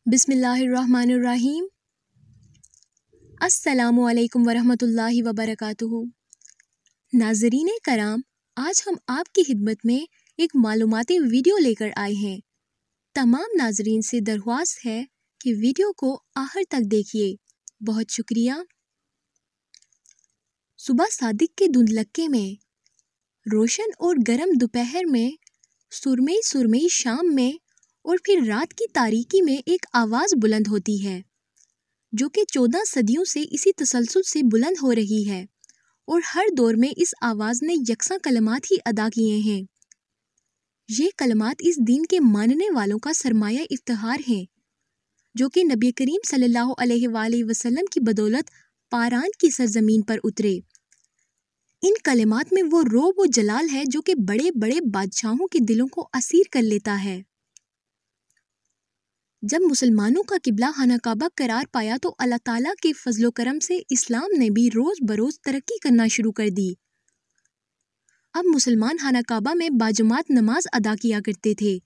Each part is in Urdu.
بسم اللہ الرحمن الرحیم۔ السلام علیکم ورحمۃ اللہ وبرکاتہ۔ ناظرین کرام، آج ہم آپ کی خدمت میں ایک معلوماتی ویڈیو لے کر آئے ہیں۔ تمام ناظرین سے درخواست ہے کہ ویڈیو کو آخر تک دیکھیے۔ بہت شکریہ۔ صبح صادق کے دھندلکے میں، روشن اور گرم دوپہر میں، سرمئی شام میں اور پھر رات کی تاریکی میں ایک آواز بلند ہوتی ہے جو کہ 14 صدیوں سے اسی تسلسل سے بلند ہو رہی ہے، اور ہر دور میں اس آواز نے یکساں کلمات ہی ادا کیے ہیں۔ یہ کلمات اس دین کے ماننے والوں کا سرمایہ افتخار ہیں جو کہ نبی کریم صلی اللہ علیہ وآلہ وسلم کی بدولت پاران کی سرزمین پر اترے۔ ان کلمات میں وہ رعب و جلال ہے جو کہ بڑے بڑے بادشاہوں کے دلوں کو اسیر کر لیتا ہے۔ جب مسلمانوں کا قبلہ خانہ کعبہ قرار پایا تو اللہ تعالیٰ کے فضل و کرم سے اسلام نے بھی روز بروز ترقی کرنا شروع کر دی۔ اب مسلمان خانہ کعبہ میں باجماعت نماز ادا کیا کرتے تھے،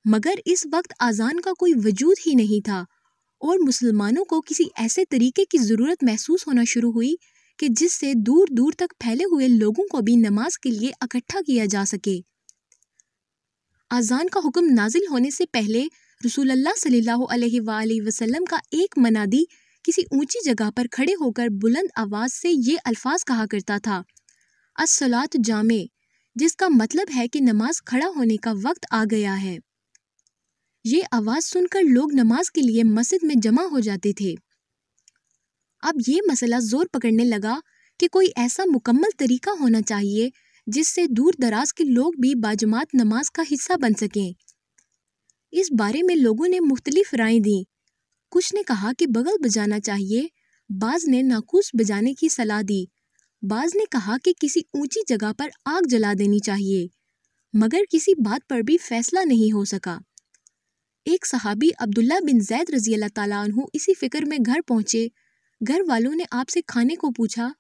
مگر اس وقت اذان کا کوئی وجود ہی نہیں تھا، اور مسلمانوں کو کسی ایسے طریقے کی ضرورت محسوس ہونا شروع ہوئی کہ جس سے دور دور تک پھیلے ہوئے لوگوں کو بھی نماز کے لیے اکٹھا کیا جا سکے۔ اذان کا حکم نازل ہونے سے پہلے رسول اللہ صلی اللہ علیہ وآلہ وسلم کا ایک منادی کسی اونچی جگہ پر کھڑے ہو کر بلند آواز سے یہ الفاظ کہا کرتا تھا: الصلاۃ جامع، جس کا مطلب ہے کہ نماز کھڑا ہونے کا وقت آ گیا ہے۔ یہ آواز سن کر لوگ نماز کے لیے مسجد میں جمع ہو جاتے تھے۔ اب یہ مسئلہ زور پکڑنے لگا کہ کوئی ایسا مکمل طریقہ ہونا چاہیے جس سے دور دراز کے لوگ بھی باجماعت نماز کا حصہ بن سکیں۔ اس بارے میں لوگوں نے مختلف رائے دیں۔ کچھ نے کہا کہ بغل بجانا چاہیے، بعض نے ناقوس بجانے کی صلاح دی، بعض نے کہا کہ کسی اونچی جگہ پر آگ جلا دینی چاہیے، مگر کسی بات پر بھی فیصلہ نہیں ہو سکا۔ ایک صحابی عبداللہ بن زید رضی اللہ تعالیٰ عنہ اسی فکر میں گھر پہنچے۔ گھر والوں نے آپ سے کھانے کو پوچھا،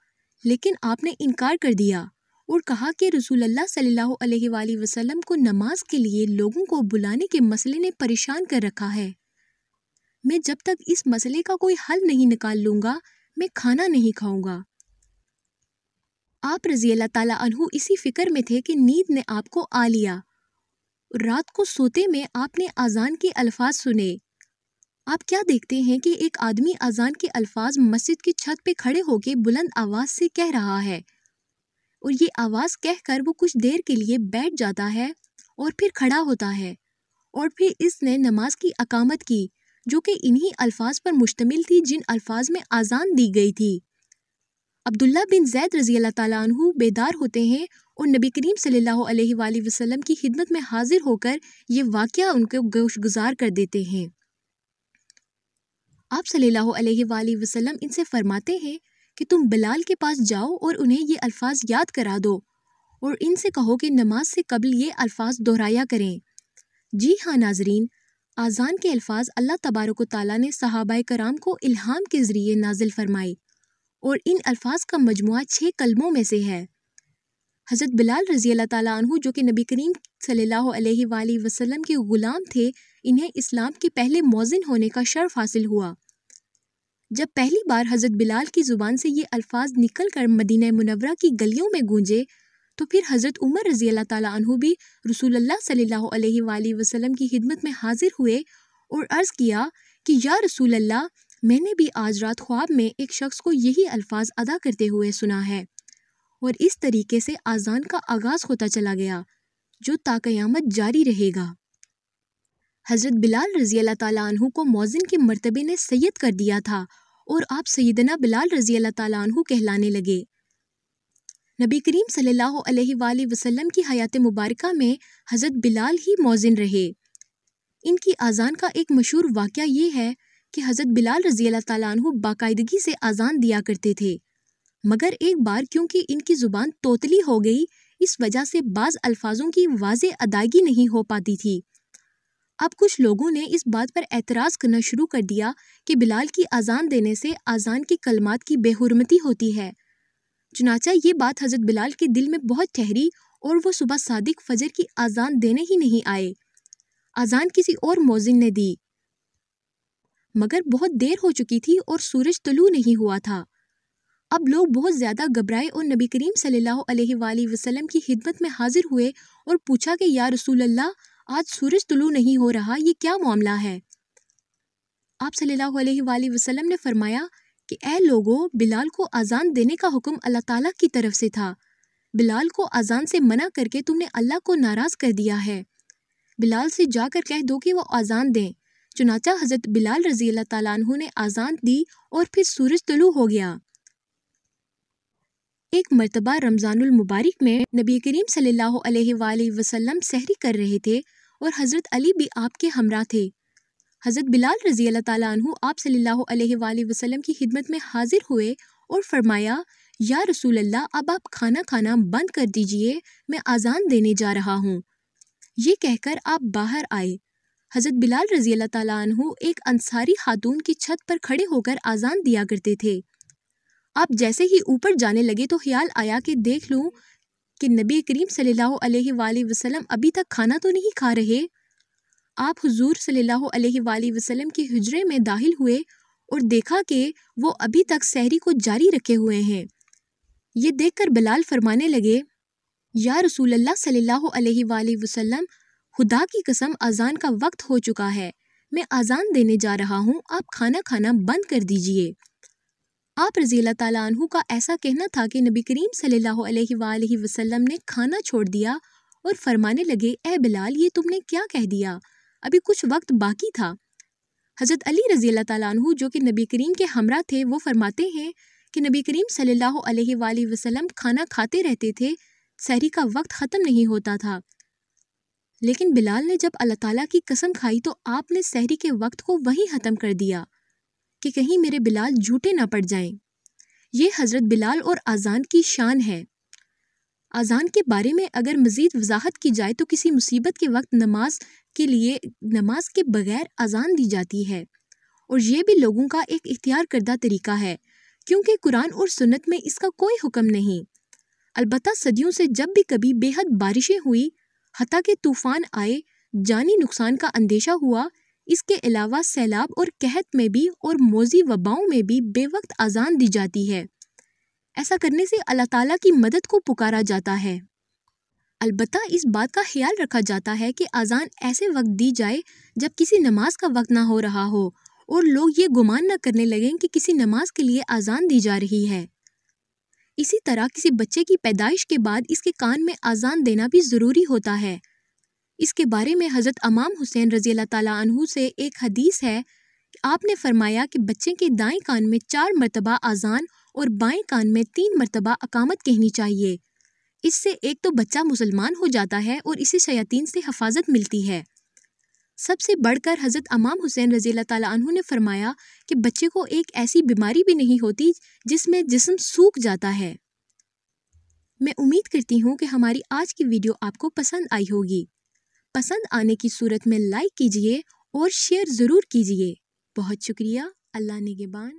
لیکن آپ نے انکار کر دیا اور کہا کہ رسول اللہ صلی اللہ علیہ وآلہ وسلم کو نماز کے لیے لوگوں کو بلانے کے مسئلے نے پریشان کر رکھا ہے۔ میں جب تک اس مسئلے کا کوئی حل نہیں نکال لوں گا، میں کھانا نہیں کھاؤں گا۔ آپ رضی اللہ تعالیٰ عنہ اسی فکر میں تھے کہ نیند نے آپ کو آ لیا۔ رات کو سوتے میں آپ نے اذان کے الفاظ سنے۔ آپ کیا دیکھتے ہیں کہ ایک آدمی اذان کے الفاظ مسجد کی چھت پہ کھڑے ہو کے بلند آواز سے کہہ رہا ہے، اور یہ آواز کہہ کر وہ کچھ دیر کے لیے بیٹھ جاتا ہے اور پھر کھڑا ہوتا ہے، اور پھر اس نے نماز کی اقامت کی جو کہ انہی الفاظ پر مشتمل تھی جن الفاظ میں اذان دی گئی تھی۔ عبداللہ بن زید رضی اللہ تعالیٰ عنہ بیدار ہوتے ہیں اور نبی کریم صلی اللہ علیہ وآلہ وسلم کی خدمت میں حاضر ہو کر یہ واقعہ ان کو گوش گزار کر دیتے ہیں۔ آپ صلی اللہ علیہ وآلہ وسلم ان سے فرماتے ہیں کہ تم بلال کے پاس جاؤ اور انہیں یہ الفاظ یاد کرا دو، اور ان سے کہو کہ نماز سے قبل یہ الفاظ دہرایا کریں۔ جی ہاں ناظرین، اذان کے الفاظ اللہ تبارک و تعالیٰ نے صحابہ کرام کو الہام کے ذریعے نازل فرمائے، اور ان الفاظ کا مجموعہ 6 کلموں میں سے ہے۔ حضرت بلال رضی اللہ تعالیٰ عنہ جو کہ نبی کریم صلی اللہ علیہ وآلہ وسلم کے غلام تھے، انہیں اسلام کے پہلے مؤذن ہونے کا شرف حاصل ہوا۔ جب پہلی بار حضرت بلال کی زبان سے یہ الفاظ نکل کر مدینہ منورہ کی گلیوں میں گونجے تو پھر حضرت عمر رضی اللہ تعالیٰ عنہ بھی رسول اللہ صلی اللہ علیہ وآلہ وسلم کی خدمت میں حاضر ہوئے اور عرض کیا کہ یا رسول اللہ، میں نے بھی آج رات خواب میں ایک شخص کو یہی الفاظ ادا کرتے ہوئے سنا ہے، اور اس طریقے سے اذان کا آغاز ہوتا چلا گیا جو تا قیامت جاری رہے گا۔ حضرت بلال رضی اللہ تعالیٰ عنہ کو مؤذن کے مرتبے نے سید کر دیا تھا، اور آپ سیدنا بلال رضی اللہ تعالیٰ عنہ کہلانے لگے۔ نبی کریم صلی اللہ علیہ وآلہ وسلم کی حیات مبارکہ میں حضرت بلال ہی مؤذن رہے۔ ان کی اذان کا ایک مشہور واقعہ یہ ہے کہ حضرت بلال رضی اللہ تعالیٰ عنہ باقاعدگی سے اذان دیا کرتے تھے، مگر ایک بار کیونکہ ان کی زبان توتلی ہو گئی، اس وجہ سے بعض الفاظوں کی واضح ادائیگی نہیں ہو پاتی تھی۔ اب کچھ لوگوں نے اس بات پر اعتراض کرنا شروع کر دیا کہ بلال کی اذان دینے سے اذان کی کلمات کی بے حرمتی ہوتی ہے۔ چنانچہ یہ بات حضرت بلال کے دل میں بہت ٹھہری اور وہ صبح صادق فجر کی اذان دینے ہی نہیں آئے۔ اذان کسی اور مؤذن نے دی۔ مگر بہت دیر ہو چکی تھی اور سورج طلوع نہیں ہوا تھا۔ اب لوگ بہت زیادہ گھبرائے اور نبی کریم صلی اللہ علیہ وآلہ وسلم کی خدمت میں حاضر ہوئے اور پوچھا کہ یا رسول اللہ، آج سورج طلوع نہیں ہو رہا، یہ کیا معاملہ ہے؟ آپ صلی اللہ علیہ وآلہ وسلم نے فرمایا کہ اے لوگو، بلال کو اذان دینے کا حکم اللہ تعالیٰ کی طرف سے تھا۔ بلال کو اذان سے منع کر کے تم نے اللہ کو ناراض کر دیا ہے۔ بلال سے جا کر کہہ دو کہ وہ اذان دیں۔ چنانچہ حضرت بلال رضی اللہ تعالیٰ عنہ نے اذان دی اور پھر سورج طلوع ہو گیا۔ ایک مرتبہ رمضان المبارک میں نبی کریم صلی اللہ علیہ وآلہ وسلم سحری کر رہے تھے اور حضرت علی بھی آپ کے ہمراہ تھے۔ حضرت بلال رضی اللہ تعالیٰ عنہ آپ صلی اللہ علیہ وآلہ وسلم کی خدمت میں حاضر ہوئے اور فرمایا یا رسول اللہ، اب آپ کھانا کھانا بند کر دیجئے، میں اذان دینے جا رہا ہوں۔ یہ کہہ کر آپ باہر آئے۔ حضرت بلال رضی اللہ تعالیٰ عنہ ایک انصاری خاتون کی چھت پر کھڑے ہو کر اذان دیا کرتے تھے۔ آپ جیسے ہی اوپر جانے لگے تو خیال آیا کہ دیکھ لوں کہ نبی کریم صلی اللہ علیہ وآلہ وسلم ابھی تک کھانا تو نہیں کھا رہے۔ آپ حضور صلی اللہ علیہ وآلہ وسلم کے حجرے میں داخل ہوئے اور دیکھا کہ وہ ابھی تک سحری کو جاری رکھے ہوئے ہیں۔ یہ دیکھ کر بلال فرمانے لگے یا رسول اللہ صلی اللہ علیہ وآلہ وسلم، خدا کی قسم اذان کا وقت ہو چکا ہے، میں اذان دینے جا رہا ہوں، آپ کھانا کھانا بند کر دیجئے۔ آپ رضی اللہ تعالیٰ عنہ کا ایسا کہنا تھا کہ نبی کریم صلی اللہ علیہ وآلہ وسلم نے کھانا چھوڑ دیا اور فرمانے لگے اے بلال، یہ تم نے کیا کہہ دیا؟ ابھی کچھ وقت باقی تھا۔ حضرت علی رضی اللہ تعالیٰ عنہ جو کہ نبی کریم کے ہمراہ تھے، وہ فرماتے ہیں کہ نبی کریم صلی اللہ علیہ وآلہ وسلم کھانا کھاتے رہتے تھے، سحری کا وقت ختم نہیں ہوتا تھا۔ لیکن بلال نے جب اللہ تعالیٰ کی قسم کھائی تو آپ نے سحری کے وقت کو وہیں ختم کر دیا کہ کہیں میرے بلال جھوٹے نہ پڑ جائیں۔ یہ حضرت بلال اور اذان کی شان ہے۔ اذان کے بارے میں اگر مزید وضاحت کی جائے تو کسی مصیبت کے وقت نماز کے بغیر اذان دی جاتی ہے، اور یہ بھی لوگوں کا ایک اختیار کردہ طریقہ ہے، کیونکہ قرآن اور سنت میں اس کا کوئی حکم نہیں۔ البتہ صدیوں سے جب بھی کبھی بے حد بارشیں ہوئی، حتیٰ کہ طوفان آئے، جانی نقصان کا اندیشہ ہوا، اس کے علاوہ سیلاب اور قحط میں بھی اور موذی وباؤں میں بھی بے وقت اذان دی جاتی ہے۔ ایسا کرنے سے اللہ تعالیٰ کی مدد کو پکارا جاتا ہے۔ البتہ اس بات کا خیال رکھا جاتا ہے کہ اذان ایسے وقت دی جائے جب کسی نماز کا وقت نہ ہو رہا ہو اور لوگ یہ گمان نہ کرنے لگیں کہ کسی نماز کے لیے اذان دی جا رہی ہے۔ اسی طرح کسی بچے کی پیدائش کے بعد اس کے کان میں اذان دینا بھی ضروری ہوتا ہے۔ اس کے بارے میں حضرت امام حسین رضی اللہ تعالیٰ عنہ سے ایک حدیث ہے کہ آپ نے فرمایا کہ بچے کے دائیں کان میں 4 مرتبہ اذان اور بائیں کان میں 3 مرتبہ اقامت کہنی چاہیے۔ اس سے ایک تو بچہ مسلمان ہو جاتا ہے اور اسے شیاطین سے حفاظت ملتی ہے۔ سب سے بڑھ کر حضرت امام حسین رضی اللہ تعالیٰ عنہ نے فرمایا کہ بچے کو ایک ایسی بیماری بھی نہیں ہوتی جس میں جسم سوکھ جاتا ہے۔ میں امید کرتی ہوں کہ ہماری آج کی ویڈیو آپ کو پسند آئی ہوگی۔ پسند آنے کی صورت میں لائک کیجئے اور شیئر ضرور کیجئے۔ بہت شکریہ۔ اللہ نگہبان۔